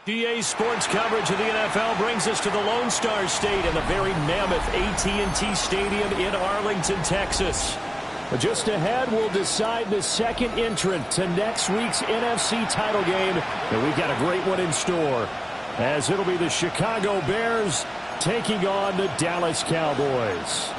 GA Sports coverage of the NFL brings us to the Lone Star State and the very mammoth AT&T Stadium in Arlington, Texas. Just ahead, we'll decide the second entrant to next week's NFC title game. And we've got a great one in store, as it'll be the Chicago Bears taking on the Dallas Cowboys.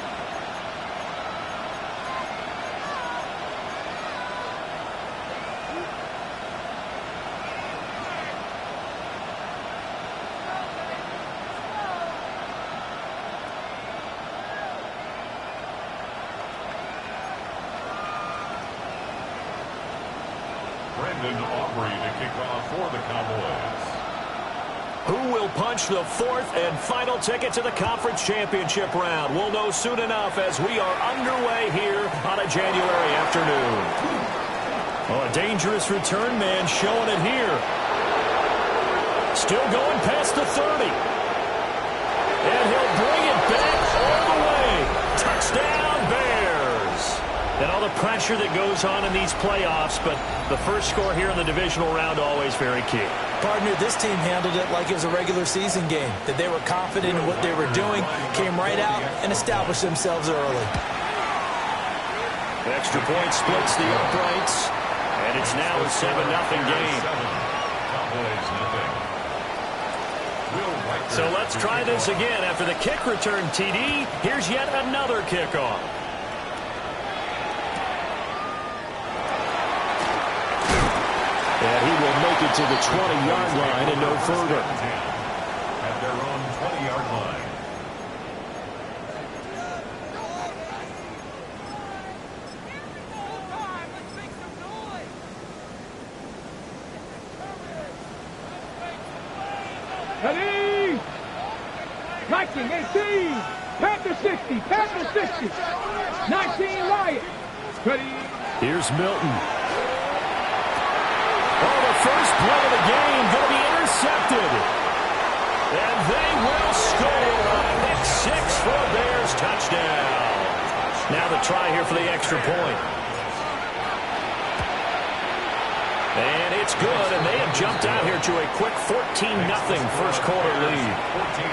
Who will punch the fourth and final ticket to the conference championship round? We'll know soon enough as we are underway here on a January afternoon. Oh, a dangerous return man showing it here. Still going past the 30. And he'll bring it back all the way. Touchdown, Bears. And all the pressure that goes on in these playoffs, but the first score here in the divisional round always very key. Partner, this team handled it like it was a regular season game, that they were confident in what they were doing, came right out and established themselves early. Extra point splits the uprights, and it's now a 7-0 game. So let's try this again. After the kick return TD, here's yet another kickoff. And he will make it to the 20-yard line and no further. At their own 20-yard line. Ready? Viking 18, Panther 60, Panther 60, 19 Riot. Ready? Here's Milton. Oh, the first play of the game going to be intercepted. And they will score a pick six for a Bears touchdown. Now the try here for the extra point. And it's good, and they have jumped out here to a quick 14-0 first quarter lead. 14.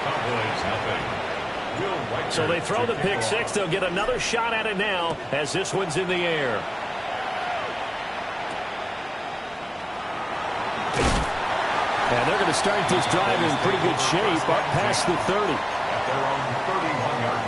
Cowboys nothing. So they throw the pick six. They'll get another shot at it now as this one's in the air. And they're going to start this drive in pretty good shape up past the 30. At their own 31-yard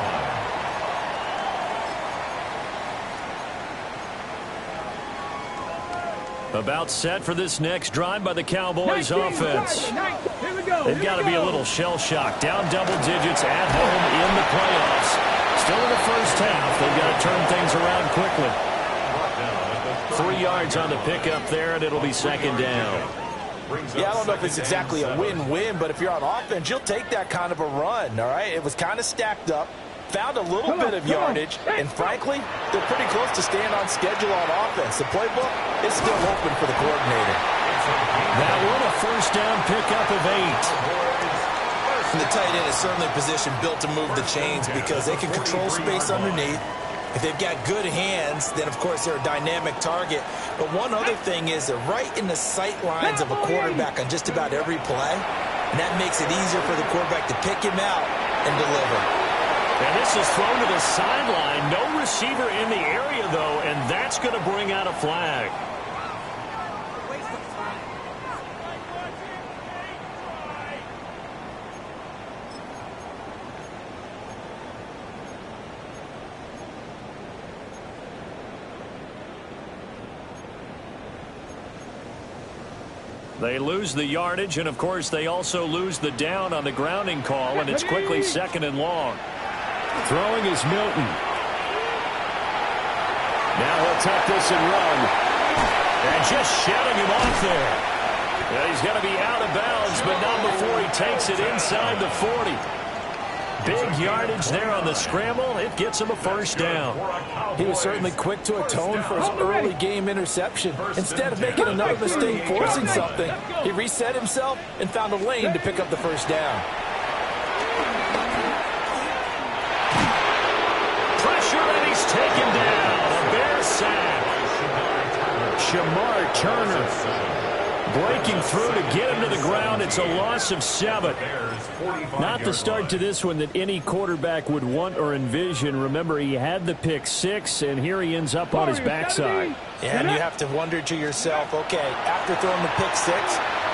line. About set for this next drive by the Cowboys offense. They've got to be a little shell-shocked. Down double digits at home in the playoffs. Still in the first half. They've got to turn things around quickly. 3 yards on the pickup there, and it'll be second down. Yeah, I don't know if it's exactly a win-win, but if you're on offense, you'll take that kind of a run, all right? It was kind of stacked up, found a little bit of yardage, and frankly, they're pretty close to staying on schedule on offense. The playbook is still open for the coordinator. That one, a first down pickup of 8. The tight end is certainly a position built to move the chains because they can control space underneath. If they've got good hands, then, of course, they're a dynamic target. But one other thing is they're right in the sight lines of a quarterback on just about every play. And that makes it easier for the quarterback to pick him out and deliver. And this is thrown to the sideline. No receiver in the area, though, and that's going to bring out a flag. They lose the yardage, and, of course, they also lose the down on the grounding call, and it's quickly second and long. Throwing is Milton. Now he'll tuck this and run. And just shutting him off there. Yeah, he's got to be out of bounds, but not before he takes it inside the 40. Big yardage there on the scramble. It gets him a first down. He was certainly quick to atone for his early game interception. Instead of making another mistake forcing something, he reset himself and found a lane to pick up the first down. Pressure, and he's taken down. A Bear sack. Shamar Turner breaking through to get him to the ground. It's a loss of 7. Not the start to this one that any quarterback would want or envision. Remember, he had the pick 6, and here he ends up on his backside. Yeah, and you have to wonder to yourself, okay, after throwing the pick 6,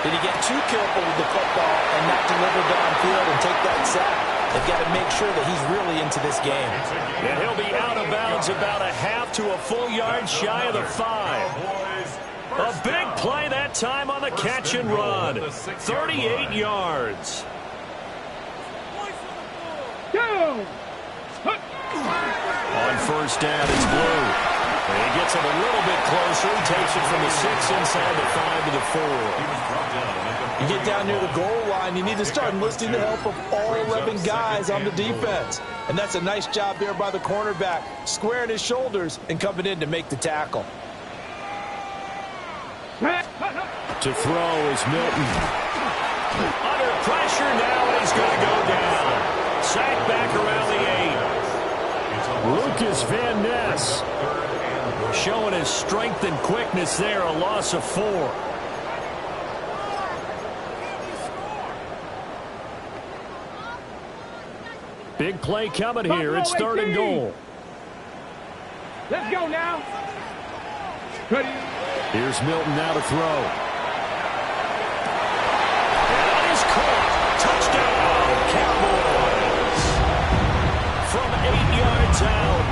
did he get too careful with the football and not deliver downfield and take that sack? They've got to make sure that he's really into this game. And he'll be out of bounds about a half to a full yard shy of the 5. A big play that time on the catch and run. 38 yards. On first down, it's Blue. He gets him a little bit closer. He takes it from the 6 inside the 5 to the 4. You get down near the goal line, you need to start enlisting the help of all 11 guys on the defense. And that's a nice job there by the cornerback, squaring his shoulders and coming in to make the tackle. To throw is Milton. Under pressure now, and he's going to go down. Sacked back around the 8. Lucas Van Ness showing his strength and quickness there, a loss of 4. Big play coming here. It's 3rd and goal. Let's go now. Here's Milton now to throw. And that is caught. Touchdown, Cowboys. From 8 yards out.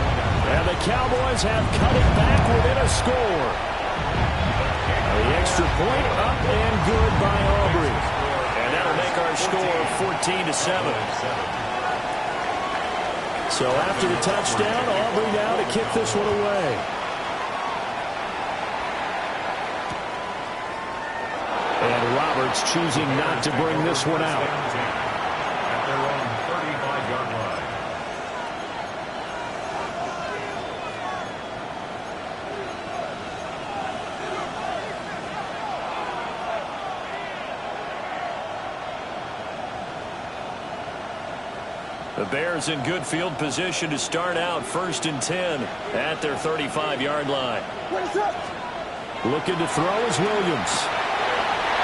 And the Cowboys have cut it back within a score. The extra point up and good by Aubrey. And that'll make our score 14-7. So after the touchdown, Aubrey now to kick this one away. And Roberts choosing not to bring this one out. At their own 35-yard line. The Bears in good field position to start out 1st and 10 at their 35-yard line. Looking to throw is Williams.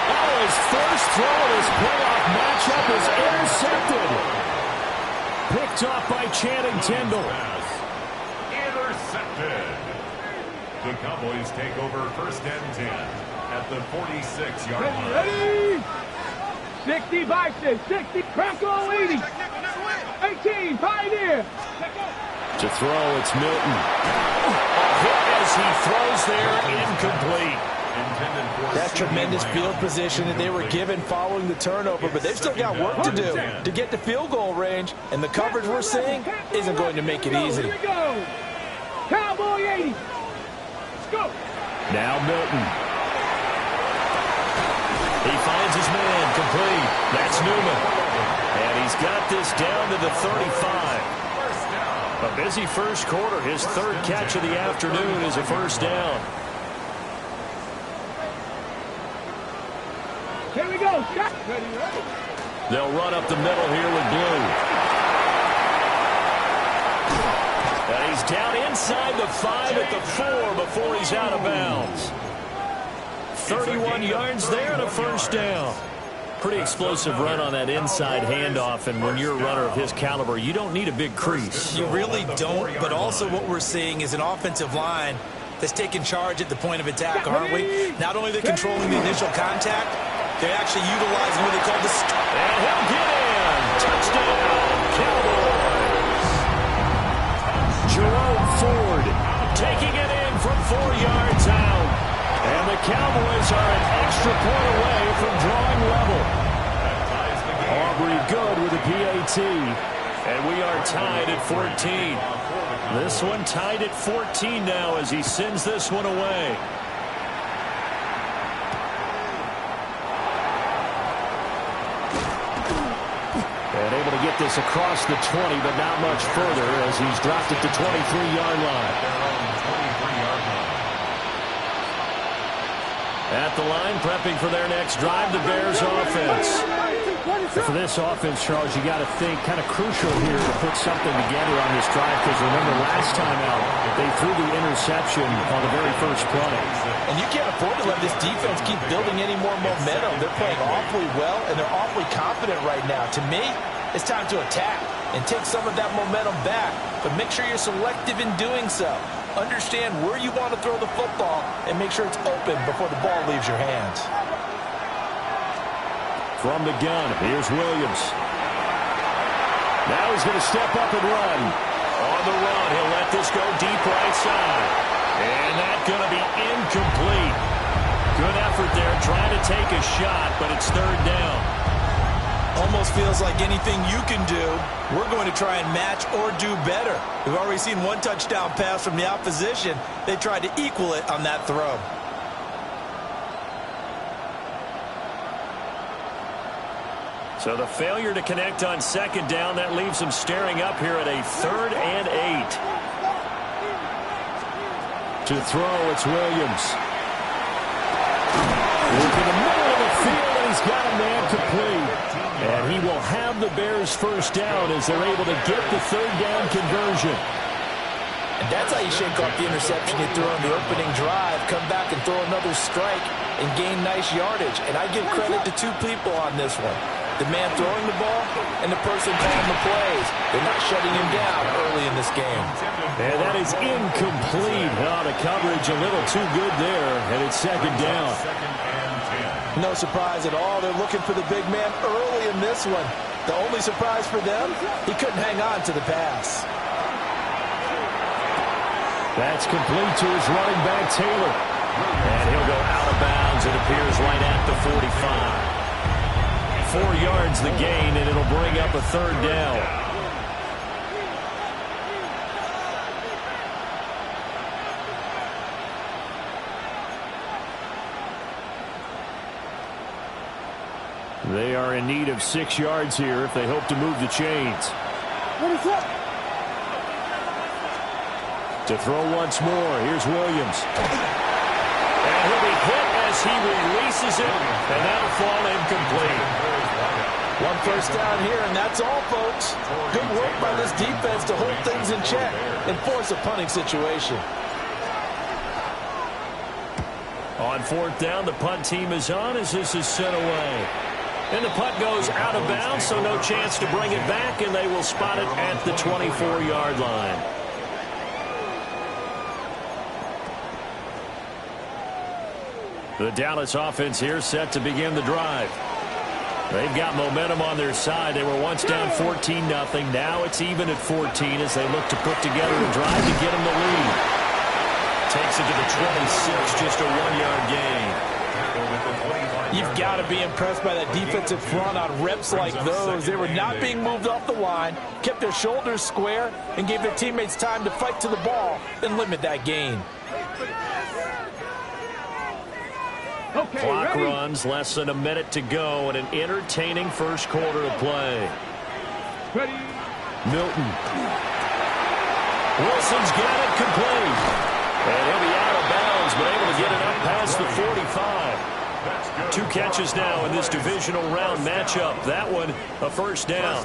Oh, his first throw of his playoff matchup is intercepted. Picked off by Channing Tindall. Intercepted. The Cowboys take over 1st and 10 at the 46-yard line. Ready? 60 Bison, 60, Crackle 80. 18, Pioneer. To throw, it's Milton. A hit as he throws there, incomplete. That tremendous field position that they were given following the turnover, but they've still got work to do to get to field goal range, and the coverage we're seeing isn't going to make it easy. Here we go. Cowboy 80. Let's go. Now Milton. He finds his man, complete. That's Newman. And he's got this down to the 35. A busy first quarter. His 3rd catch of the afternoon is a 1st down. Here we go. They'll run up the middle here with Blue. And he's down inside the 5 at the 4 before he's out of bounds. 31 yards there and a 1st down. Pretty explosive run on that inside handoff, and when you're a runner of his caliber, you don't need a big crease. You really don't, but also what we're seeing is an offensive line that's taking charge at the point of attack, aren't we? Not only are they controlling the initial contact, they're actually utilizing what they call the... And he'll get in. Touchdown, Cowboys. Jerome Ford taking it in from 4 yards out. And the Cowboys are an extra point away from drawing level. Aubrey good with a PAT. And we are tied at 14. This one tied at 14 now as he sends this one away. And able to get this across the 20, but not much further as he's dropped it to 23-yard line. At the line, prepping for their next drive, the Bears offense. For this offense, Charles, you got to think kind of crucial here to put something together on this drive, because remember last time out, they threw the interception on the very first play. And you can't afford to let this defense keep building any more momentum. They're playing awfully well, and they're awfully confident right now. To me, it's time to attack and take some of that momentum back, but make sure you're selective in doing so. Understand where you want to throw the football and make sure it's open before the ball leaves your hands. From the gun, here's Williams. Now he's going to step up and run. On the run, he'll let this go deep right side. And that's going to be incomplete. Good effort there, trying to take a shot, but it's third down. Almost feels like anything you can do, we're going to try and match or do better. We've already seen one touchdown pass from the opposition. They tried to equal it on that throw. So the failure to connect on second down, that leaves them staring up here at a 3rd and 8. To throw, it's Williams. Into the middle of the field, and he's got a man complete. And he will have the Bears first down as they're able to get the third down conversion. And that's how you shake off the interception you threw on the opening drive, come back and throw another strike and gain nice yardage. And I give credit to two people on this one. The man throwing the ball and the person calling the plays. They're not shutting him down early in this game. And that is incomplete. The coverage a little too good there, and it's second down. No surprise at all. They're looking for the big man early in this one. The only surprise for them, he couldn't hang on to the pass. That's complete to his running back, Taylor. And he'll go out of bounds. It appears right at the 45. 4 yards the gain, and it'll bring up a third down. They are in need of 6 yards here if they hope to move the chains. To throw once more, here's Williams. And he'll be hit as he releases it, and that'll fall incomplete. One first down here, and that's all, folks. Good work by this defense to hold things in check and force a punting situation. On 4th down, the punt team is on as this is sent away. And the punt goes out of bounds, so no chance to bring it back, and they will spot it at the 24-yard line. The Dallas offense here set to begin the drive. They've got momentum on their side. They were once down 14-0. Now it's even at 14 as they look to put together a drive to get them the lead. Takes it to the 26, just a 1-yard gain. You've got to be impressed by that defensive front on reps like those. They were not being moved off the line, kept their shoulders square, and gave their teammates time to fight to the ball and limit that gain. Okay, Clock ready? runs, less than a minute to go, and an entertaining first quarter of play. Ready? Milton. Wilson's got it complete. And he'll be out of bounds, but able to get it up past the 45. 2 catches now in this divisional round matchup. That one, a first down.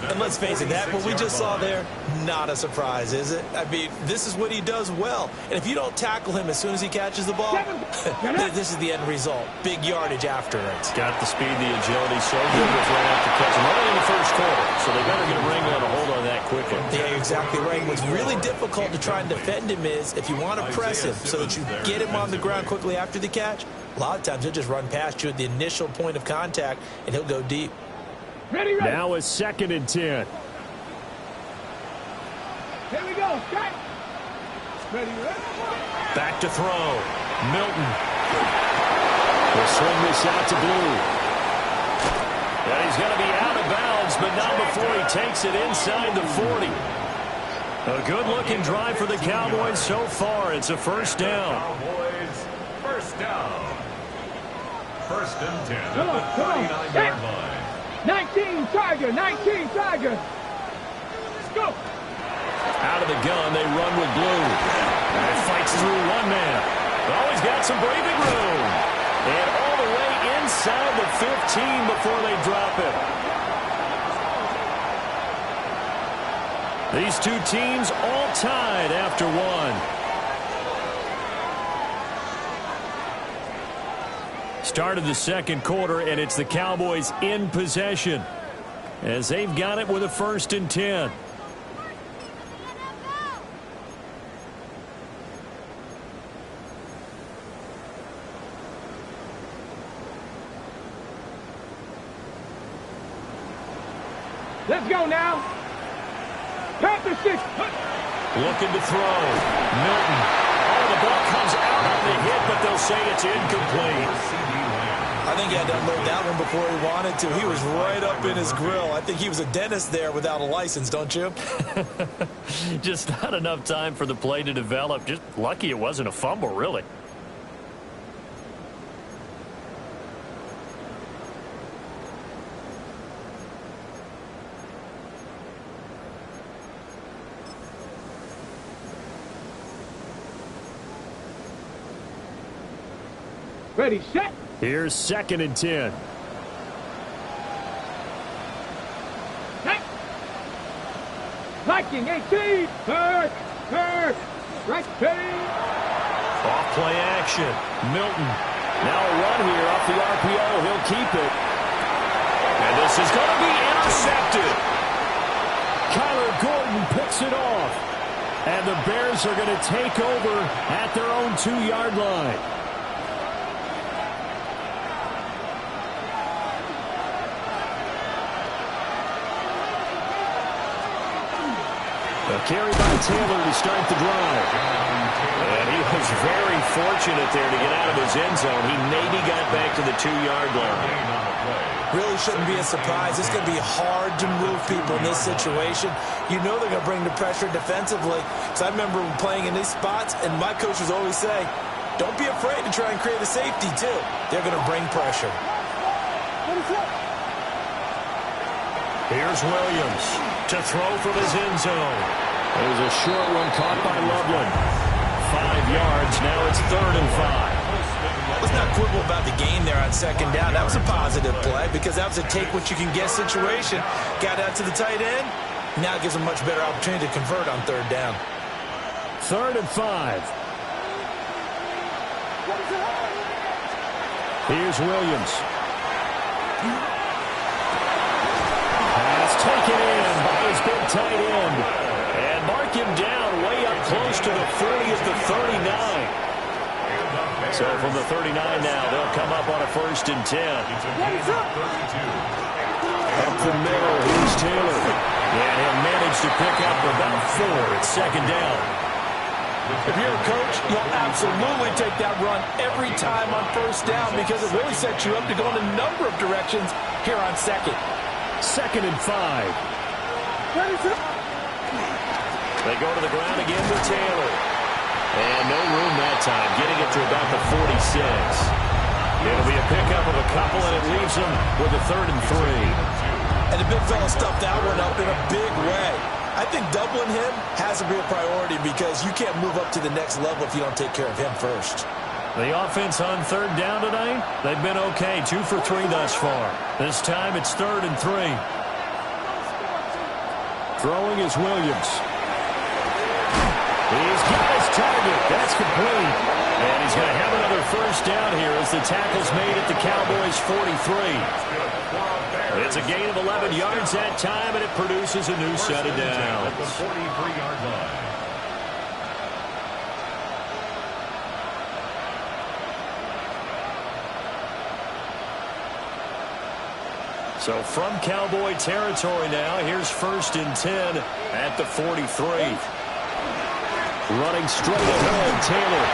And let's face it, that what we just saw there, not a surprise, is it? I mean, this is what he does well. And if you don't tackle him as soon as he catches the ball, this is the end result. Big yardage after it. Got the speed, the agility, so good with right after catching. Only in the first quarter, so they better get a wrangle and a hold on that quickly. Yeah, you're exactly right. What's really difficult to try and defend him is if you want to press him so that you get him on the ground quickly after the catch, a lot of times he'll just run past you at the initial point of contact, and he'll go deep. Ready, ready. Now it's 2nd and 10. Here we go. Strike. Ready, ready. Back to throw. Milton. Will swing this out to Blue. And he's going to be out of bounds, but not before he takes it inside the 40. A good-looking drive for the Cowboys so far. It's a first down. Cowboys, first down. 1st and 10 Come on, at the come on. 39-yard line. 19 Tiger, 19 Tiger. Let's go. Out of the gun, they run with Blue. And it fights through one man. Oh, he's got some breathing room. And all the way inside the 15 before they drop it. These two teams all tied after one. Start of the second quarter, and it's the Cowboys in possession as they've got it with a 1st and 10. Let's go now. Panther 6. Looking to throw. Milton. Oh, the ball comes out on the hit, but they'll say it's incomplete. I think he had to unload that one before he wanted to. He was right up in his grill. I think he was a dentist there without a license, don't you? Just not enough time for the play to develop. Just lucky it wasn't a fumble, really. Ready, set. Here's 2nd and 10. Set. Viking 18. Third. Right team. Off play action. Milton. Now a run here off the RPO. He'll keep it. And this is going to be intercepted. Kyler Gordon picks it off. And the Bears are going to take over at their own 2-yard line. A carry by Taylor to start the drive. And he was very fortunate there to get out of his end zone. He maybe got back to the 2-yard line. Really shouldn't be a surprise. It's going to be hard to move people in this situation. You know they're going to bring the pressure defensively. So I remember playing in these spots, and my coaches always say, don't be afraid to try and create a safety, too. They're going to bring pressure. Here's Williams to throw from his end zone. It was a short one caught by Loveland. 5 yards. Now it's 3rd and 5. Let's not quibble about the game there on 2nd down. That was a positive play because that was a take-what-you-can-get situation. Got out to the tight end. Now it gives them a much better opportunity to convert on 3rd down. 3rd and 5. Here's Williams. Pass taken in by his big tight end. And mark him down way up close to the 40 at the 39. So from the 39 now, they'll come up on a 1st and 10. Up the middle, here's Taylor. And he'll manage to pick up about 4 at 2nd down. If you're a coach, you'll absolutely take that run every time on 1st down because it really sets you up to go in a number of directions here on 2nd. 2nd and 5. They go to the ground again with Taylor. And no room that time, getting it to about the 46. It'll be a pickup of a couple, and it leaves them with a 3rd and 3. And the big fella stuffed that one up in a big way. I think doubling him has to be a priority because you can't move up to the next level if you don't take care of him first. The offense on 3rd down tonight, they've been okay. 2 for 3 thus far. This time it's 3rd and 3. Throwing is Williams. He's got his target. That's complete. And he's going to have another 1st down here as the tackle's made at the Cowboys' 43. It's a gain of 11 yards that time, and it produces a new set of downs. The 43-yard line. So from Cowboy territory now, here's 1st and 10 at the 43. Running straight ahead, Taylor.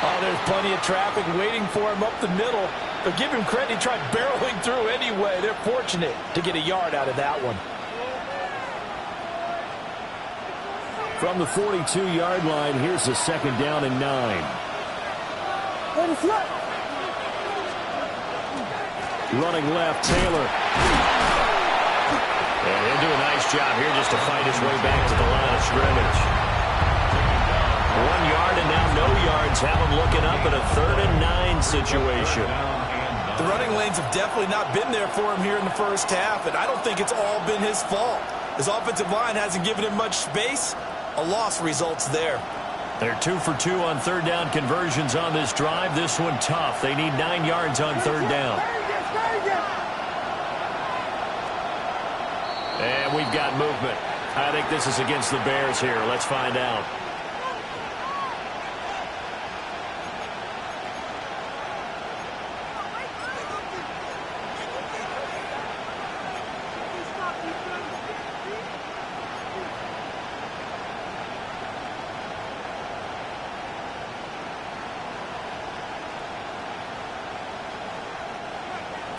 Oh, there's plenty of traffic waiting for him up the middle. But give him credit, he tried barreling through anyway. They're fortunate to get a yard out of that one. From the 42-yard line, here's the 2nd down and 9. Running left, Taylor. And he'll do a nice job here just to fight his way back to the line of scrimmage. 1 yard and now no yards. Have him looking up at a 3rd and 9 situation. The running lanes have definitely not been there for him here in the first half, and I don't think it's all been his fault. His offensive line hasn't given him much space. A loss results there. They're 2 for 2 on third down conversions on this drive. This one tough. They need 9 yards on third down. And we've got movement. I think this is against the Bears here. Let's find out.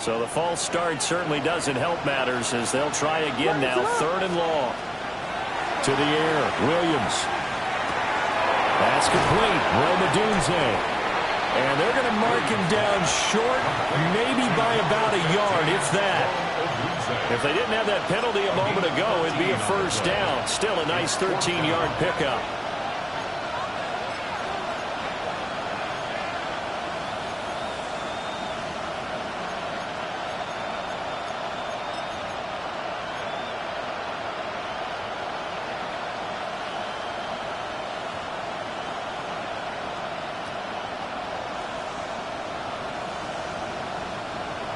So the false start certainly doesn't help matters as they'll try again now. 3rd and long. To the air. Williams. That's complete. Romadunze. And they're going to mark him down short, maybe by about a yard, if that. If they didn't have that penalty a moment ago, it'd be a first down. Still a nice 13-yard pickup.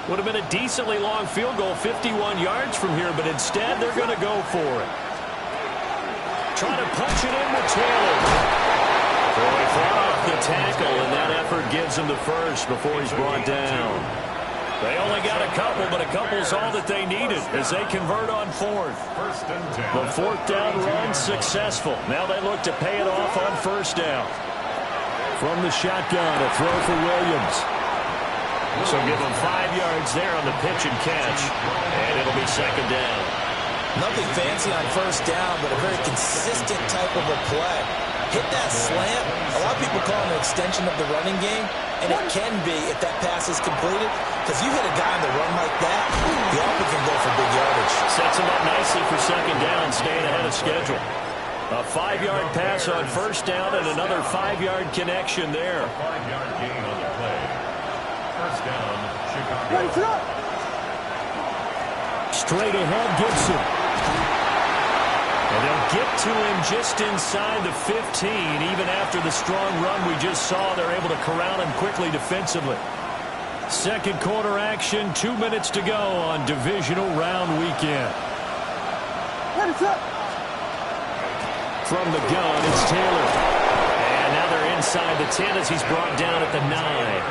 Would have been a decently long field goal, 51 yards from here, but instead they're going to go for it. Trying to punch it in with Taylor. Boy, fought off the tackle, and that effort gives him the first before he's brought down. They only got a couple, but a couple's all that they needed as they convert on 4th. The 4th down run successful. Now they look to pay it off on 1st down. From the shotgun, a throw for Williams. So give them 5 yards there on the pitch and catch, and it'll be 2nd down. Nothing fancy on 1st down, but a very consistent type of a play. Hit that slant. A lot of people call it an extension of the running game, and it can be if that pass is completed, because you hit a guy on the run like that, he often can go for big yardage. Sets him up nicely for 2nd down, staying ahead of schedule. A 5-yard pass on 1st down and another 5-yard connection there. 5-yard gain on the play. 1st down, Chicago. Straight ahead, Gibson. And they'll get to him just inside the 15. Even after the strong run we just saw, they're able to corral him quickly defensively. 2nd quarter action, 2 minutes to go on divisional round weekend. From the gun, it's Taylor. And now they're inside the 10 as he's brought down at the 9.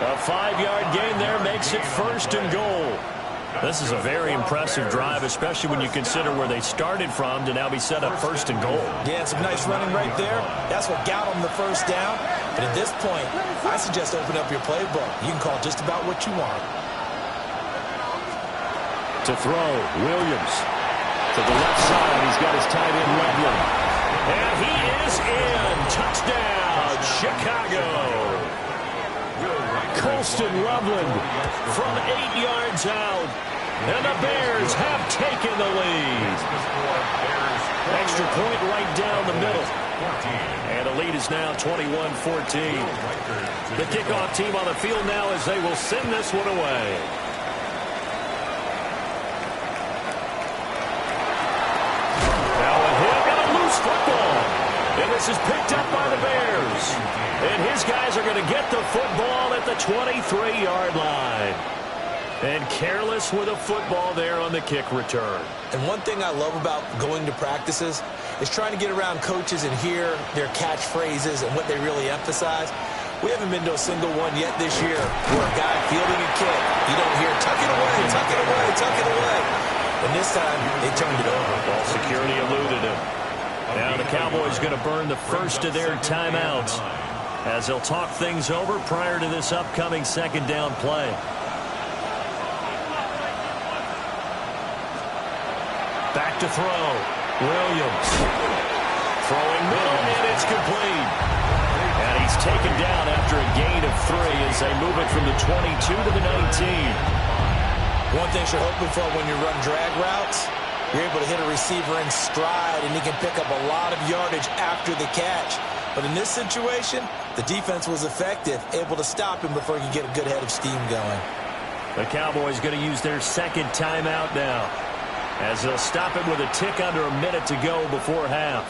A 5-yard gain there makes it 1st and goal. This is a very impressive drive, especially when you consider where they started from to now be set up 1st and goal. Yeah, some nice running right there. That's what got them the 1st down. But at this point, I suggest open up your playbook. You can call just about what you want. To throw, Williams. To the left side, he's got his tight end, Loveland. And he is in. Touchdown, Chicago. Colston Loveland from 8 yards out. And the Bears have taken the lead. Extra point right down the middle. And the lead is now 21-14. The kickoff team on the field now as they will send this one away. Now a hit and a loose football. And this is picked up by the Bears. And his guys are going to get the football at the 23-yard line. And careless with a football there on the kick return. And one thing I love about going to practices is trying to get around coaches and hear their catchphrases and what they really emphasize. We haven't been to a single one yet this year where a guy fielding a kick, you don't hear, tuck it away, tuck it away, tuck it away. And this time, they turned it over. Ball security eluded him. Now the Cowboys going to burn the first of their timeouts as they'll talk things over prior to this upcoming 2nd down play. Back to throw. Williams. Throwing middle, and it's complete. And he's taken down after a gain of 3 as they move it from the 22 to the 19. One thing you're hoping for when you run drag routes, you're able to hit a receiver in stride, and he can pick up a lot of yardage after the catch. But in this situation, the defense was effective, able to stop him before he could get a good head of steam going. The Cowboys going to use their second timeout now, as they'll stop it with a tick under a minute to go before half.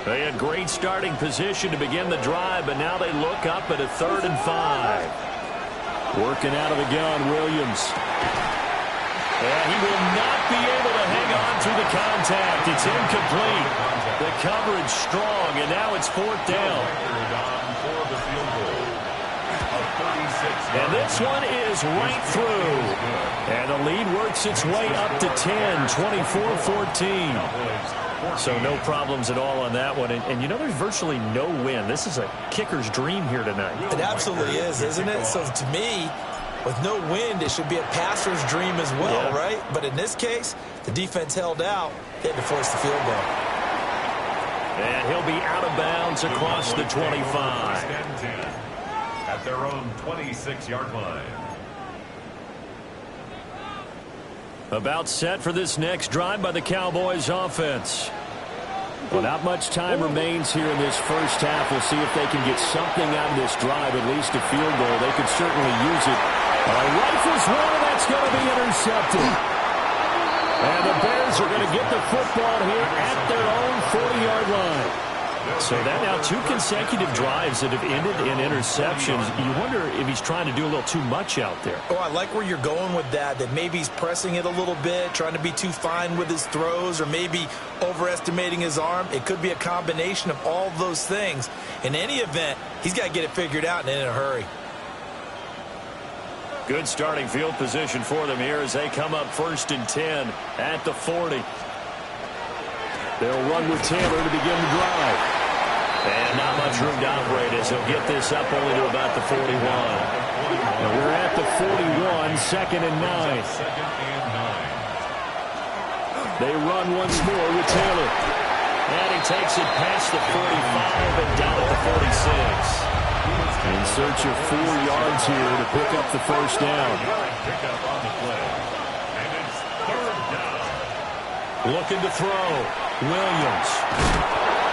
They had great starting position to begin the drive, but now they look up at a 3rd and 5. Working out of the gun, Williams. And he will not be able to hang on through the contact. It's incomplete. The coverage strong, and now it's 4th down. And this one is right through. And the lead works its way up to 10, 24-14. So no problems at all on that one. And you know, there's virtually no wind. This is a kicker's dream here tonight. It absolutely is, isn't it? So to me, with no wind, it should be a passer's dream as well, right? But in this case, the defense held out. They had to force the field goal. And he'll be out of bounds across the 25. At their own 26-yard line. About set for this next drive by the Cowboys offense. Well, not much time remains here in this first half. We'll see if they can get something out of this drive, at least a field goal. They could certainly use it. Rifles one, and that's going to be intercepted. And the Bears are going to get the football here at their own 40-yard line. So that now 2 consecutive drives that have ended in interceptions. You wonder if he's trying to do a little too much out there. Oh, I like where you're going with that maybe he's pressing it a little bit, trying to be too fine with his throws, or maybe overestimating his arm. It could be a combination of all of those things. In any event, he's got to get it figured out and in a hurry. Good starting field position for them here as they come up 1st and 10 at the 40. They'll run with Taylor to begin the drive. And not much room to operate as he'll get this up only to about the 41. And we're at the 41, 2nd and 9. They run once more with Taylor. And he takes it past the 45 and down at the 46. In search of 4 yards here to pick up the 1st down. Looking to throw. Williams.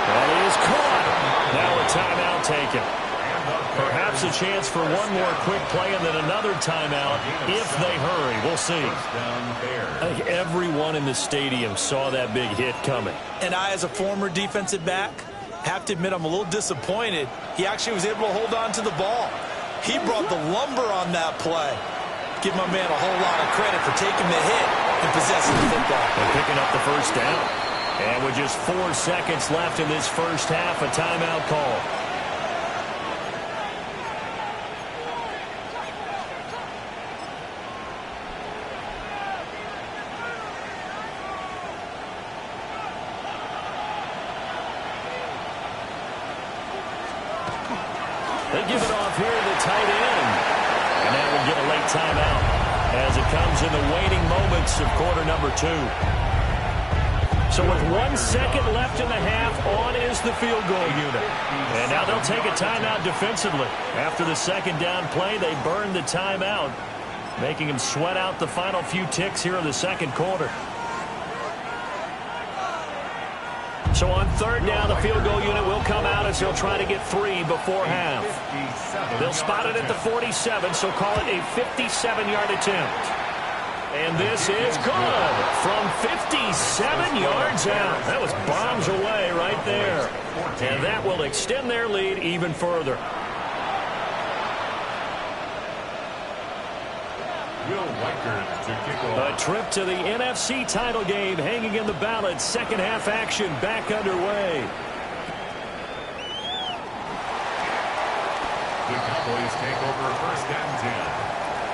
That is caught. Now a timeout taken. Perhaps a chance for one more quick play and then another timeout if they hurry. We'll see. I think everyone in the stadium saw that big hit coming. And I, as a former defensive back, have to admit I'm a little disappointed. He actually was able to hold on to the ball. He brought the lumber on that play. Give my man a whole lot of credit for taking the hit and possessing the football. And picking up the 1st down. And with just 4 seconds left in this first half, a timeout call. They give it off here to the tight end. And now we'll get a late timeout as it comes in the waning moments of quarter number 2. So with 1 second left in the half, on is the field goal unit. And now they'll take a timeout defensively. After the 2nd down play, they burn the timeout, making them sweat out the final few ticks here in the 2nd quarter. So on 3rd down, the field goal unit will come out as they'll try to get 3 before half. They'll spot it at the 47, so call it a 57-yard attempt. And this is good from 57 yards out. That was bombs away right there. And that will extend their lead even further. A trip to the NFC title game hanging in the balance. 2nd half action back underway. The Cowboys take over 1st and 10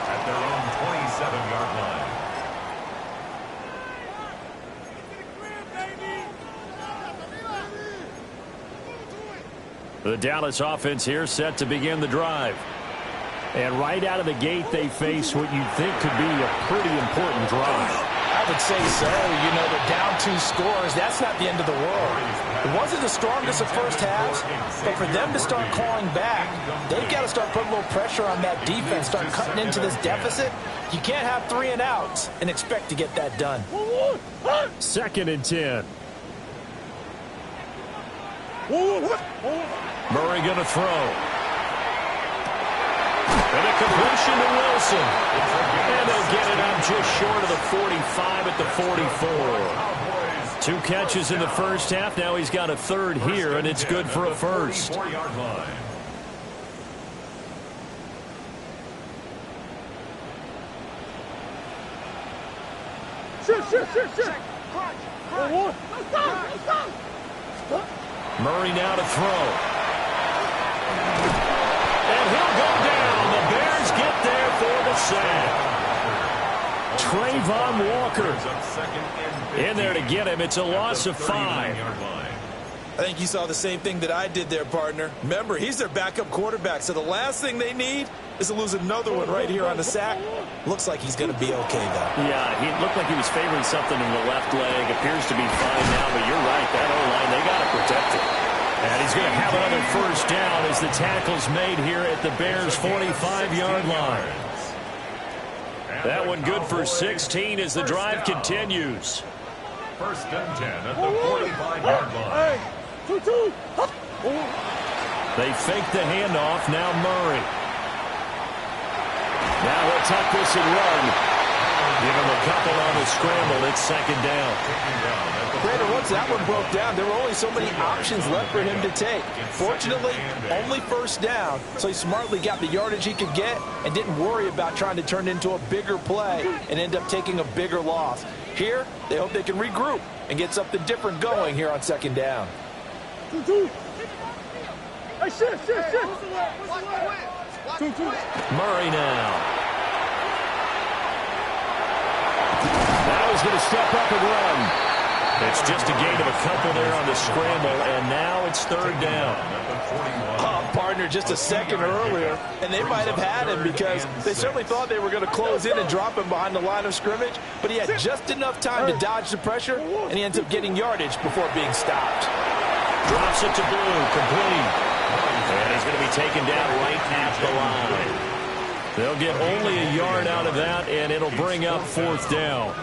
at their own 27-yard line. The Dallas offense here set to begin the drive. And right out of the gate, they face what you'd think could be a pretty important drive. I would say so. You know, they're down 2 scores. That's not the end of the world. It wasn't the strongest of first halves, but for them to start clawing back, they've got to start putting a little pressure on that defense, start cutting into this deficit. You can't have 3 and outs and expect to get that done. 2nd and 10. Murray going to throw. And a completion to Wilson. And they'll get it out just short of the 45 at the 44. 2 catches in the first half. Now he's got a third here, and it's good for a first. Murray now to throw. And he'll go down. The Bears get there for the sack. Trayvon Walker in there to get him. It's a loss of 5. I think you saw the same thing that I did there, partner. Remember, he's their backup quarterback, so the last thing they need is to lose another one right here on the sack. Looks like he's going to be okay, though. Yeah, he looked like he was favoring something in the left leg. Appears to be fine now, but you're right. That O-line, they got to protect it. And he's going to have another first down as the tackle's made here at the Bears' 45-yard line. That one good for 16 as the drive continues. First and 10 at the 45-yard line. They fake the handoff. Now Murray. Now he'll tuck this and run. Give him a couple on the scramble. It's second down. Brandon, once that one broke down, there were only so many options left for him to take. Fortunately, only first down, so he smartly got the yardage he could get and didn't worry about trying to turn it into a bigger play and end up taking a bigger loss. Here, they hope they can regroup and get something different going here on second down. Murray now. Now he's going to step up and run. It's just a gain of a couple there on the scramble, and now it's third down. Partner, just a second earlier, and they might have had him because they certainly thought they were going to close in and drop him behind the line of scrimmage, but he had just enough time to dodge the pressure, and he ends up getting yardage before being stopped. Drops it to Blue, complete. And he's going to be taken down right at the line. They'll get only a yard out of that, and it'll bring up fourth down.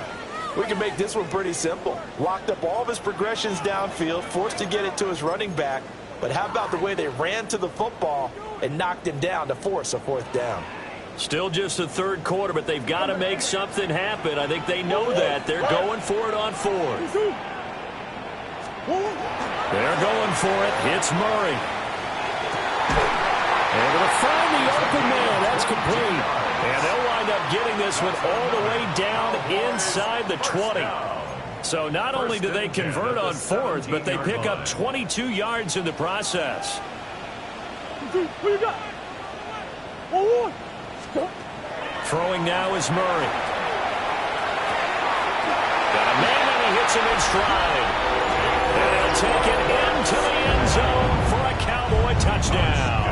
We can make this one pretty simple. Locked up all of his progressions downfield, forced to get it to his running back. But how about the way they ran to the football and knocked him down to force a fourth down? Still just the third quarter, but they've got to make something happen. I think they know that. They're going for it on fourth. They're going for it. It's Murray. Able to find the open man. That's complete. And they'll wind up getting this one all the way down inside the 20. So not only do they convert on fourth, but they pick up 22 yards in the process. Throwing now is Murray. Got a man and he hits him in stride. And he'll take it into the end zone for a Cowboy touchdown.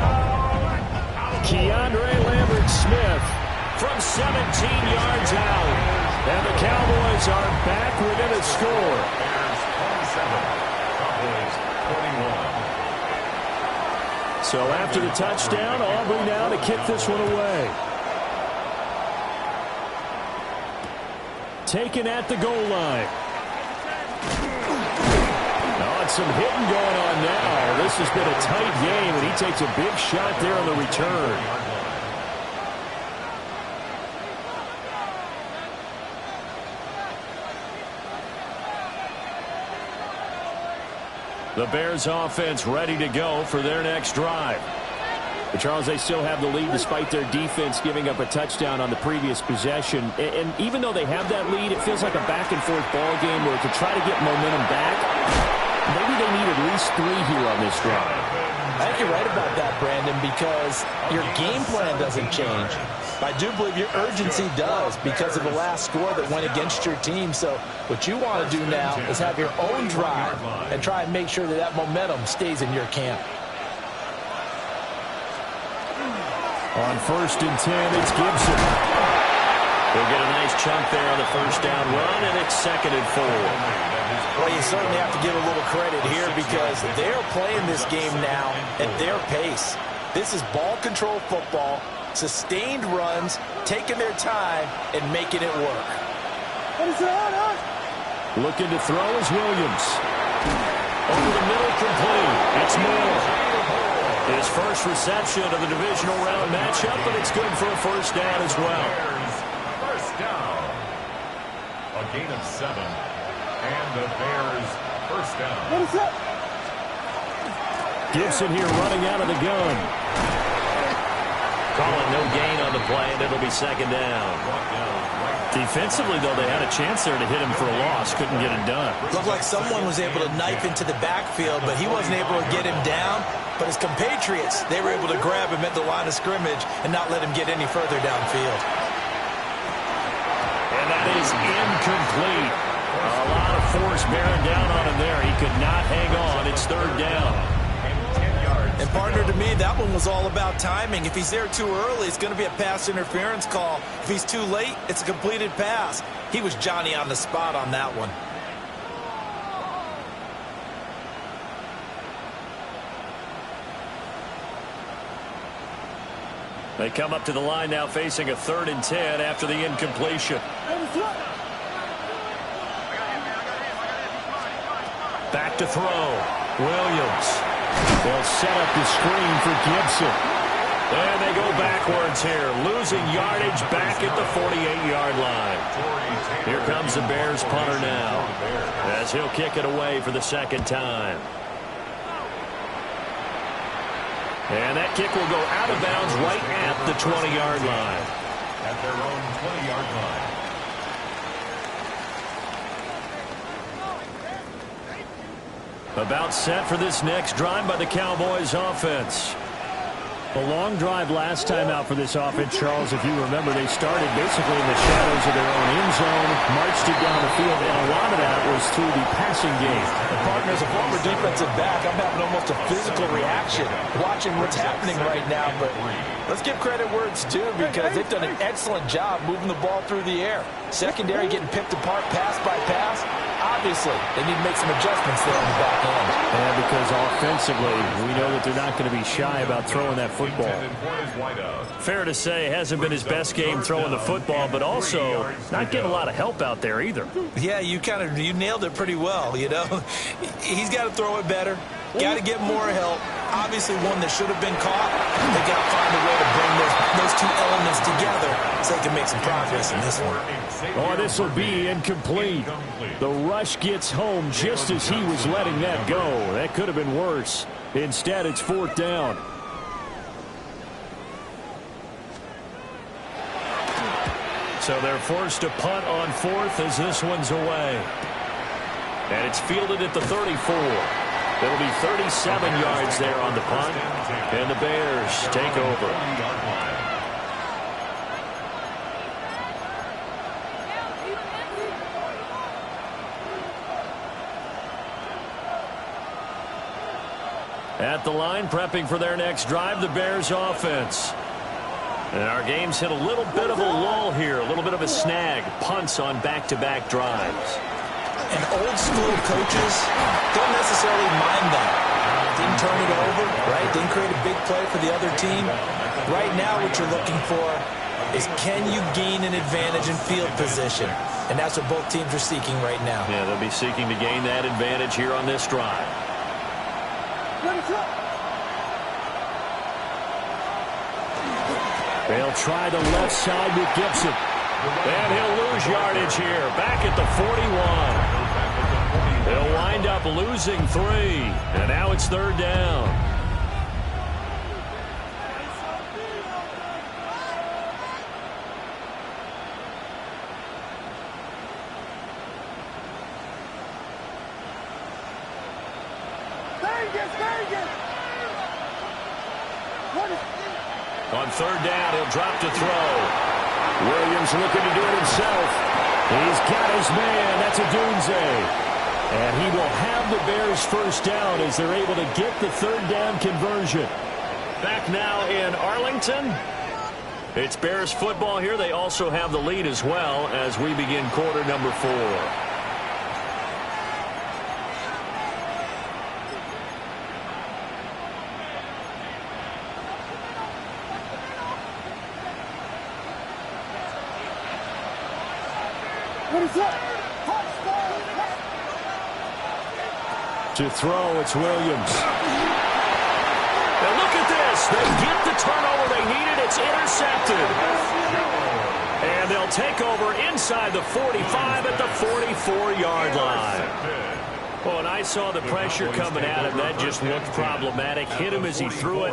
Keandre Lambert-Smith from 17 yards out. And the Cowboys are back within a score. So after the touchdown, Aubrey now to kick this one away. Taken at the goal line. Oh, and some hitting going on now. This has been a tight game, and he takes a big shot there on the return. The Bears offense ready to go for their next drive. But Charles, they still have the lead despite their defense giving up a touchdown on the previous possession. And even though they have that lead, it feels like a back-and-forth ball game where to try to get momentum back, maybe they need at least 3 here on this drive. I think you're right about that, Brandon, because your game plan doesn't change. I do believe your urgency does because of the last score that went against your team. So what you want to do now is have your own drive and try and make sure that that momentum stays in your camp. On first and 10, it's Gibson. They'll get a nice chunk there on the first down run, and it's second and 4. Well, you certainly have to give a little credit here because they're playing this game now at their pace. This is ball control football, sustained runs, taking their time, and making it work. Looking to throw is Williams. Over the middle, complete. It's Moore. His first reception of the divisional round matchup, but it's good for a first down as well. First down. A gain of 7. And the Bears first down. Gibson here running out of the gun. Calling no gain on the play, and it'll be second down. Defensively, though, they had a chance there to hit him for a loss. Couldn't get it done. Looked like someone was able to knife into the backfield, but he wasn't able to get him down. But his compatriots, they were able to grab him at the line of scrimmage and not let him get any further downfield. And that is incomplete. A lot of force bearing down on him there. He could not hang on. It's third down. And partner, to me, that one was all about timing. If he's there too early, it's going to be a pass interference call. If he's too late, it's a completed pass. He was Johnny on the spot on that one. They come up to the line now facing a 3rd and 10 after the incompletion. Back to throw. Williams. They'll set up the screen for Gibson. And they go backwards here, losing yardage back at the 48-yard line. Here comes the Bears punter now, as he'll kick it away for the second time. And that kick will go out of bounds right at the 20-yard line. At their own 20-yard line. About set for this next drive by the Cowboys offense. A long drive last time out for this offense, Charles. If you remember, they started basically in the shadows of their own end zone, marched it down the field, and a lot of that was through the passing game. The partner, as a former defensive back, I'm having almost a physical reaction watching what's happening right now. But let's give credit where it's due, because they've done an excellent job moving the ball through the air. Secondary getting picked apart pass by pass. Obviously, they need to make some adjustments there on the back end. And because offensively, we know that they're not going to be shy about throwing that football. Fair to say, hasn't been his best game throwing the football, but also not getting a lot of help out there either. Yeah, you nailed it pretty well, you know. He's got to throw it better. Got to get more help. Obviously, one that should have been caught. They got to find a way to bring those two elements together so they can make some progress in this one. Oh, this will be incomplete. The rush gets home just as he was letting that go. That could have been worse. Instead, it's 4th down. So they're forced to punt on 4th as this one's away. And it's fielded at the 34. It'll be 37 yards there on the punt. And the Bears take over. At the line, prepping for their next drive, the Bears offense. And our game's hit a little bit of a lull here, a little bit of a snag. Punts on back-to-back drives. And old-school coaches don't necessarily mind that. Didn't turn it over, right? Didn't create a big play for the other team. Right now, what you're looking for is, can you gain an advantage in field position? And that's what both teams are seeking right now. Yeah, they'll be seeking to gain that advantage here on this drive. They'll try the left side with Gibson. And he'll lose yardage here, back at the 41. They'll wind up losing 3. And now it's 3rd down. On 3rd down, he'll drop to throw. Williams looking to do it himself. He's got his man. That's a Dunze. And he will have the Bears first down as they're able to get the 3rd down conversion. Back now in Arlington. It's Bears football here. They also have the lead as well as we begin quarter number 4. To throw, it's Williams. And look at this. They get the turnover they needed. It's intercepted. And they'll take over inside the 45 at the 44-yard line. Well, and I saw the pressure coming at him. That just looked problematic. Hit him as he threw it,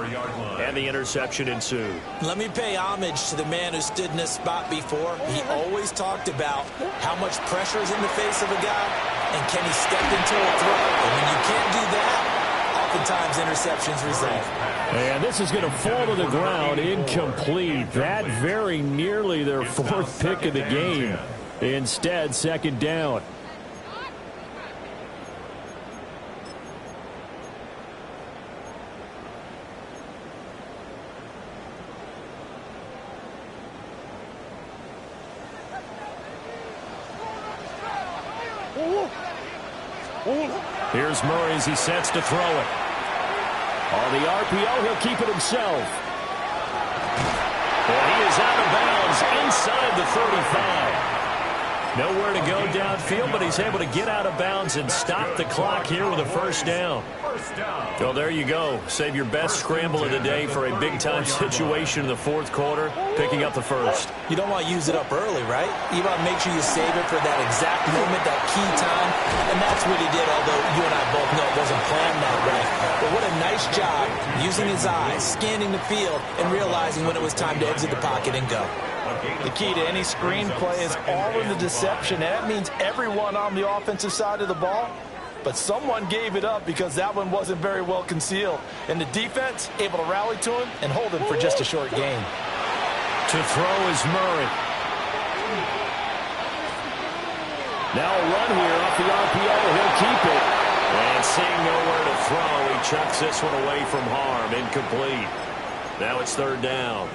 and the interception ensued. Let me pay homage to the man who stood in this spot before. He always talked about how much pressure is in the face of a guy, and can he step into a throw. And when you can't do that, oftentimes interceptions result. And this is going to fall to the ground, incomplete. That very nearly their fourth pick of the game. Instead, second down. Here's Murray as he sets to throw it. On the RPO, he'll keep it himself. And he is out of bounds inside the 35. Nowhere to go downfield, but he's able to get out of bounds and stop the clock here with a first down. Well, there you go. Save your best scramble of the day for a big-time situation in the fourth quarter, picking up the first. You don't want to use it up early, right? You want to make sure you save it for that exact moment, that key time. And that's what he did, although you and I both know it wasn't planned that way. But what a nice job using his eyes, scanning the field, and realizing when it was time to exit the pocket and go. The key to any screenplay is all in the deception, and that means everyone on the offensive side of the ball. But someone gave it up because that one wasn't very well concealed. And the defense able to rally to him and hold him for just a short gain. To throw is Murray. Now a run here off the RPO. He'll keep it. And seeing nowhere to throw, he chucks this one away from harm. Incomplete. Now it's third down.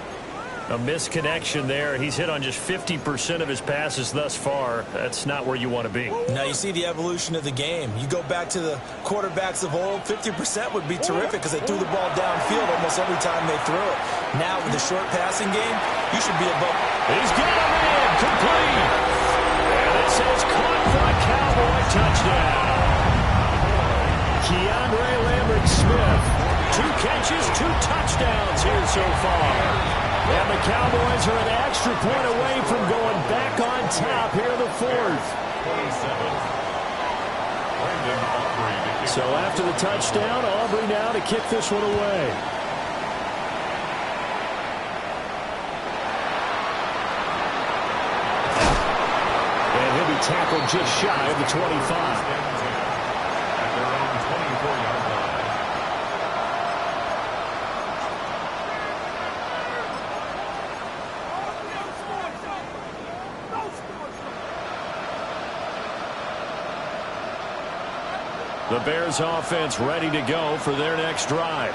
A misconnection there. He's hit on just 50% of his passes thus far. That's not where you want to be. Now you see the evolution of the game. You go back to the quarterbacks of old, 50% would be terrific because they threw the ball downfield almost every time they threw it. Now with the short passing game, you should be above. He's got him in. Complete. And this is caught for a Cowboy touchdown. Keandre Lambert-Smith. 2 catches, 2 touchdowns here so far. And the Cowboys are an extra point away from going back on top here in the fourth. So after the touchdown, Aubrey now to kick this one away. And he'll be tackled just shy of the 25. The Bears offense ready to go for their next drive.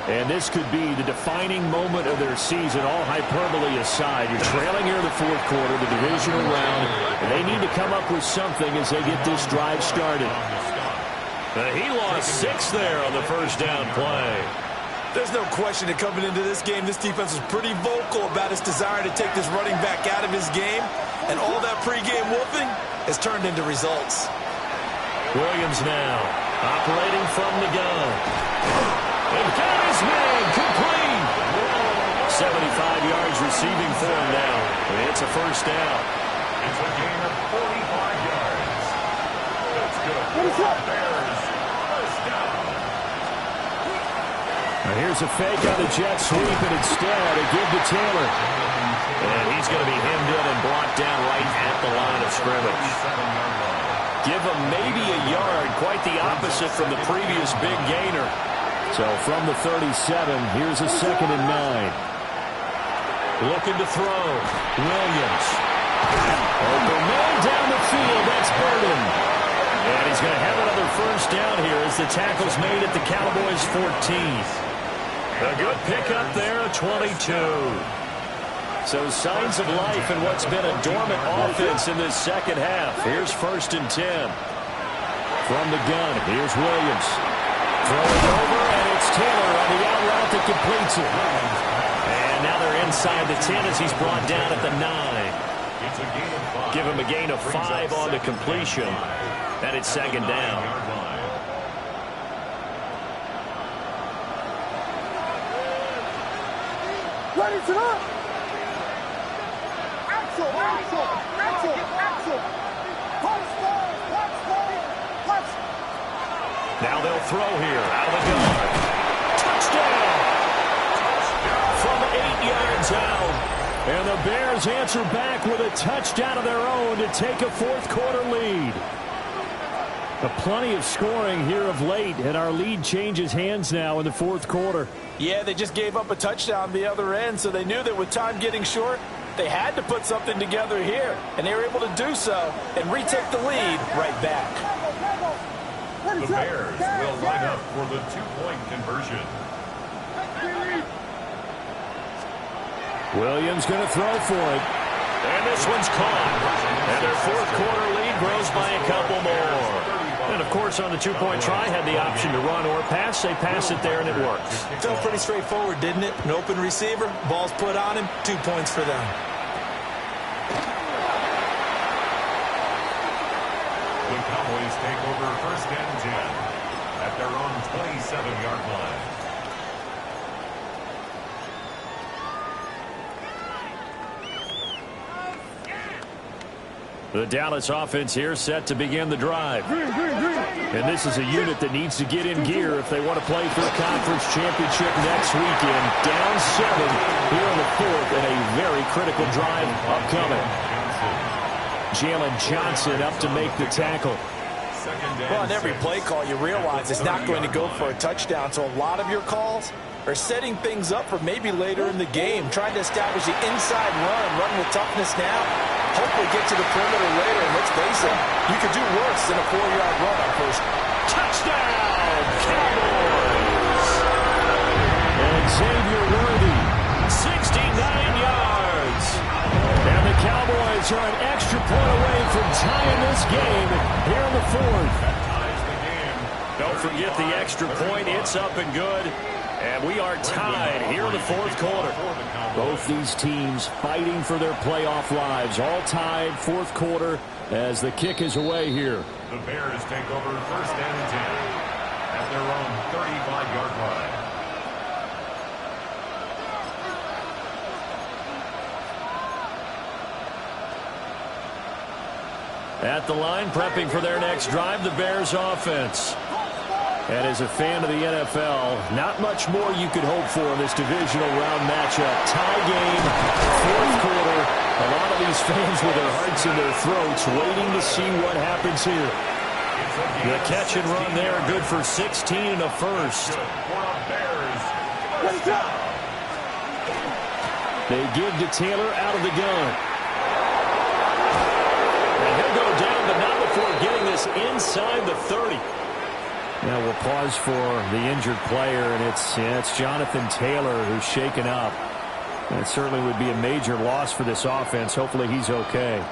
And this could be the defining moment of their season, all hyperbole aside. You're trailing here in the fourth quarter, the divisional round, and they need to come up with something as they get this drive started. He lost 6 there on the first down play. There's no question that coming into this game, this defense was pretty vocal about its desire to take this running back out of his game. And all that pregame wolfing has turned into results. Williams now operating from the gun. And got his man complete. 75 yards receiving for him now. And it's a first down. It's a gain of 45 yards. That's good. Bears, first down. Now here's a fake on the jet sweep, and instead a give to Taylor. And he's going to be hemmed in and blocked down right at the line of scrimmage. Give him maybe a yard, quite the opposite from the previous big gainer. So from the 37, here's a 2nd and 9. Looking to throw. Williams. Open man down the field. That's Burden. And he's going to have another first down here as the tackle's made at the Cowboys' 14th. A good pickup there, a 22. So signs of life in what's been a dormant offense in this second half. Here's 1st and 10. From the gun, here's Williams. Throwing over, and it's Taylor on the out route that completes it. And now they're inside the 10 as he's brought down at the 9. Give him a gain of 5 on the completion. And it's 2nd down. Ready to up. Axel, Axel, Axel, Axel. Touch. Now they'll throw here out of the gun. Touchdown! From 8 yards out. And the Bears answer back with a touchdown of their own to take a fourth-quarter lead. Plenty of scoring here of late, and our lead changes hands now in the fourth quarter. Yeah, they just gave up a touchdown the other end, so they knew that with time getting short, they had to put something together here, and they were able to do so and retake the lead right back. The Bears will line up for the two-point conversion. Williams going to throw for it. And this one's caught. And their fourth-quarter lead grows by a couple more. And, of course, on the two-point try, had the option to run or pass. They passed it there, and it worked. Felt pretty straightforward, didn't it? An open receiver, ball's put on him, 2 points for them. The Cowboys take over first and 10 at their own 27-yard line. The Dallas offense here set to begin the drive. And this is a unit that needs to get in gear if they want to play for the conference championship next weekend. Down 7 here in the fourth, and a very critical drive upcoming. Jalen Johnson up to make the tackle. Well, on every play call, you realize it's not going to go for a touchdown, so a lot of your calls are setting things up for maybe later in the game, trying to establish the inside run with toughness now. Hopefully get to the perimeter later, and let's face it, you could do worse than a 4-yard run on first. Touchdown, Cowboys! And Xavier Worthy, 69 yards. And the Cowboys are an extra point away from tying this game here in the fourth. Don't forget the extra point. It's up and good. And we are tied here in the fourth quarter. Both these teams fighting for their playoff lives. All tied fourth quarter as the kick is away here. The Bears take over first and 10 at their own 35-yard line. At the line, prepping for their next drive, the Bears offense. And as a fan of the NFL, not much more you could hope for in this divisional round matchup. Tie game, fourth quarter. A lot of these fans with their hearts in their throats waiting to see what happens here. The catch and run there, good for 16 and a first. They give to Taylor out of the gun. And he'll go down, but not before getting this inside the 30. Now we'll pause for the injured player, and it's Jonathan Taylor who's shaken up. And it certainly would be a major loss for this offense. Hopefully he's okay.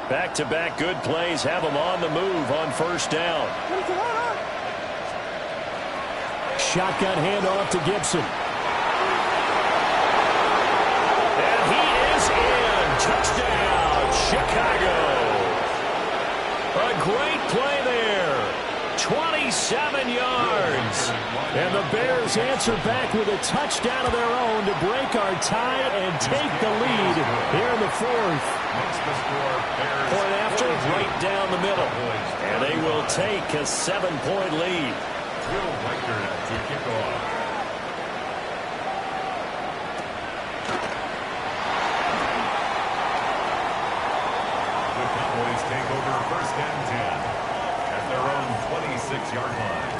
Back-to-back good plays have him on the move on first down. Shotgun handoff to Gibson. And he is in. Touchdown, Chicago. A great play there. 27 yards. And the Bears answer back with a touchdown of their own to break our tie and take the lead here in the fourth. Point after, right down the middle. And they will take a 7-point lead. Will Reichert to kick off. The Cowboys take over first and 10 at their own 26-yard line.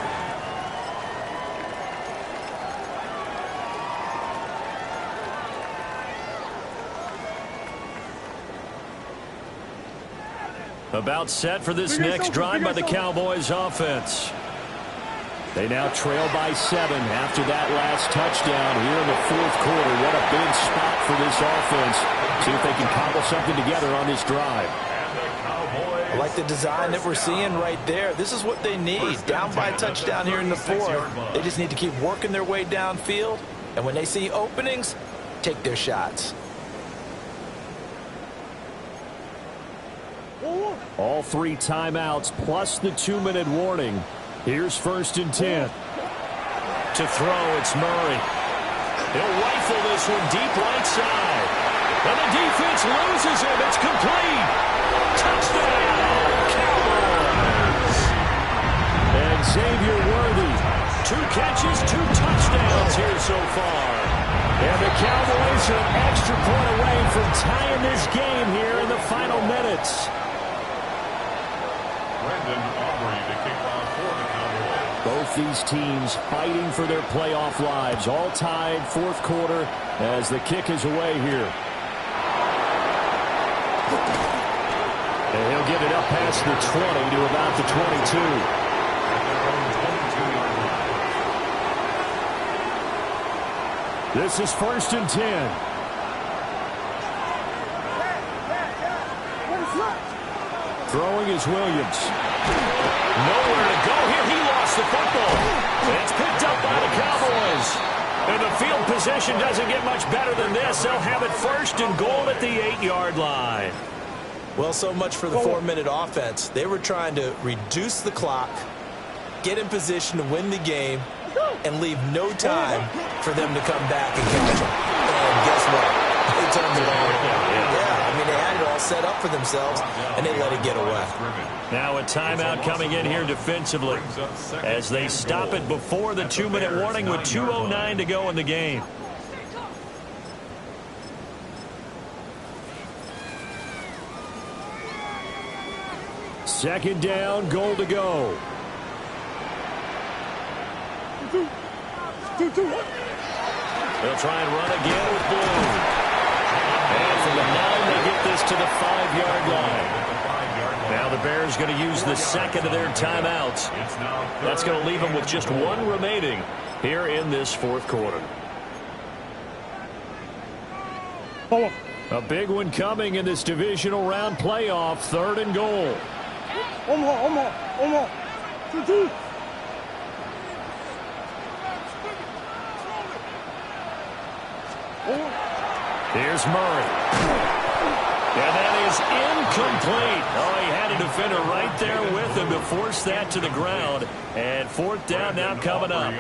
About set for this next drive by the Cowboys offense. They now trail by 7 after that last touchdown here in the fourth quarter. What a big spot for this offense. See if they can cobble something together on this drive. I like the design that we're seeing right there. This is what they need. Down by a touchdown here in the fourth. They just need to keep working their way downfield. And when they see openings, take their shots. All 3 timeouts plus the 2-minute warning. Here's first and 10. To throw, it's Murray. He'll rifle this one deep right side. And the defense loses him. It's complete. Touchdown, Cowboys. And Xavier Worthy, 2 catches, 2 touchdowns here so far. And the Cowboys are an extra point away from tying this game here in the final minutes. Both these teams fighting for their playoff lives. All tied, 4th quarter as the kick is away here. And he'll get it up past the 20 to about the 22. This is 1st and 10. Throwing is Williams. Nowhere to go here. He lost the football. And it's picked up by the Cowboys. And the field position doesn't get much better than this. They'll have it 1st and goal at the 8-yard line. Well, so much for the 4-minute offense. They were trying to reduce the clock, get in position to win the game, and leave no time for them to come back and catch them. And guess what? They turned it on. Yeah, I mean, they had it all set up for themselves, and they let it get away. Now a timeout coming in here defensively as they stop it before the 2-minute warning with 2:09 to go in the game. Second down, goal to go. They'll try and run again with Blue. And from the 9, they get this to the 5-yard line. Now the Bears going to use the second of their timeouts. That's going to leave them with just 1 remaining here in this 4th quarter. A big one coming in this divisional round playoff, 3rd and goal. Here's Murray. And that is incomplete. Oh, he had a defender right there with him to force that to the ground. And 4th down now coming up.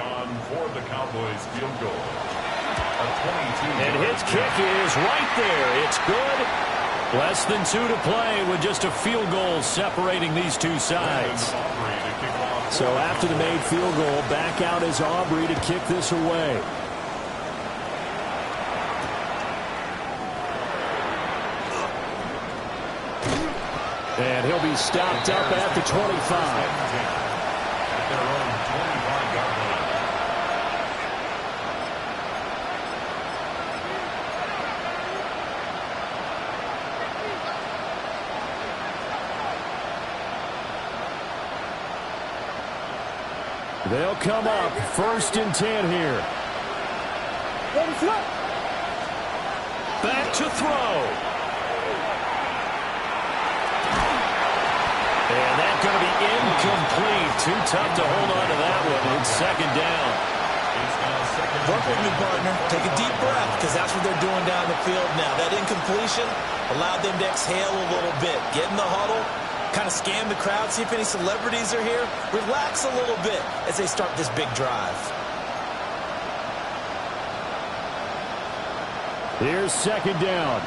For the Cowboys field goal. And his kick is right there. It's good. Less than 2 to play with just a field goal separating these two sides. So after the made field goal, back out is Aubrey to kick this away. And he'll be stopped up at the 25. They'll come up 1st and 10 here. Back to throw. And that's going to be incomplete. Too tough to hold on to that one. It's 2nd down. Work with me, partner. Take a deep breath, because that's what they're doing down the field now. That incompletion allowed them to exhale a little bit. Get in the huddle, kind of scan the crowd, see if any celebrities are here. Relax a little bit as they start this big drive. Here's 2nd down.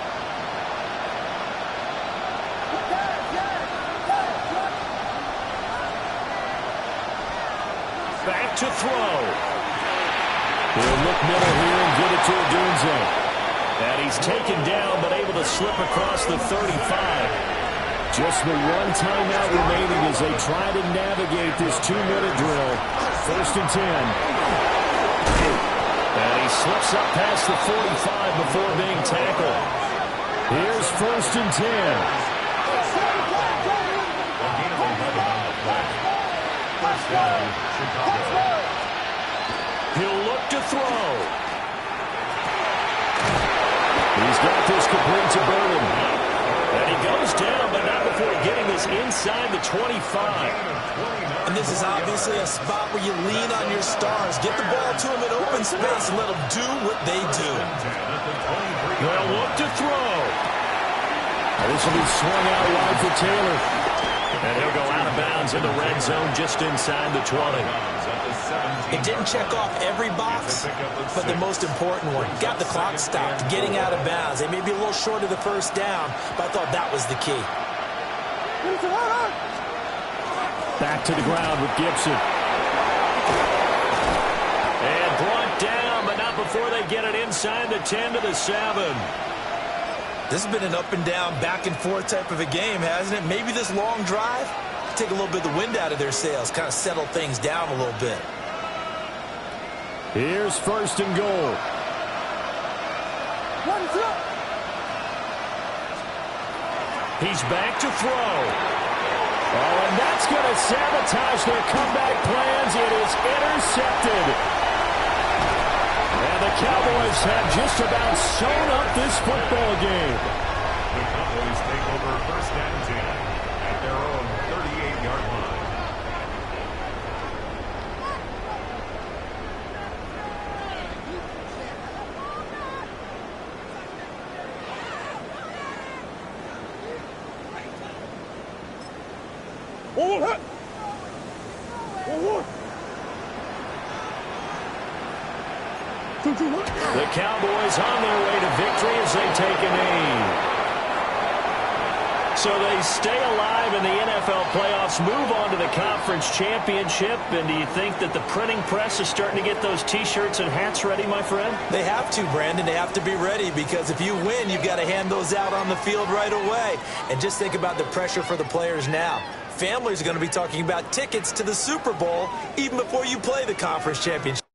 Back to throw. He'll look middle here and get it to Odunze. And he's taken down but able to slip across the 35. Just the 1 timeout remaining as they try to navigate this 2-minute drill. 1st and 10. And he slips up past the 45 before being tackled. Here's 1st and 10. He'll look to throw. He's got this complete to Burden. And he goes down, but not before getting this inside the 25. And this is obviously a spot where you lean on your stars. Get the ball to them in open space and let them do what they do. They'll look to throw. This will be swung out wide for Taylor. And he'll go out of bounds in the red zone just inside the 20. It didn't check off every box, but the most important one. Got the clock stopped, getting out of bounds. They may be a little short of the first down, but I thought that was the key. Back to the ground with Gibson. And brought down, but not before they get it inside the 10 to the 7. This has been an up and down, back and forth type of a game, hasn't it? Maybe this long drive, take a little bit of the wind out of their sails, kind of settle things down a little bit. Here's first and goal. He's back to throw. Oh, and that's going to sabotage their comeback plans. It is intercepted. And the Cowboys have just about sewn up this football game. The Cowboys take over first and 10 at their own 38-yard line. The Cowboys on their way to victory as they take a knee. So they stay alive in the NFL playoffs, move on to the conference championship. And do you think that the printing press is starting to get those T-shirts and hats ready, my friend? They have to, Brandon. They have to be ready because if you win, you've got to hand those out on the field right away. And just think about the pressure for the players now. Families are going to be talking about tickets to the Super Bowl even before you play the conference championship.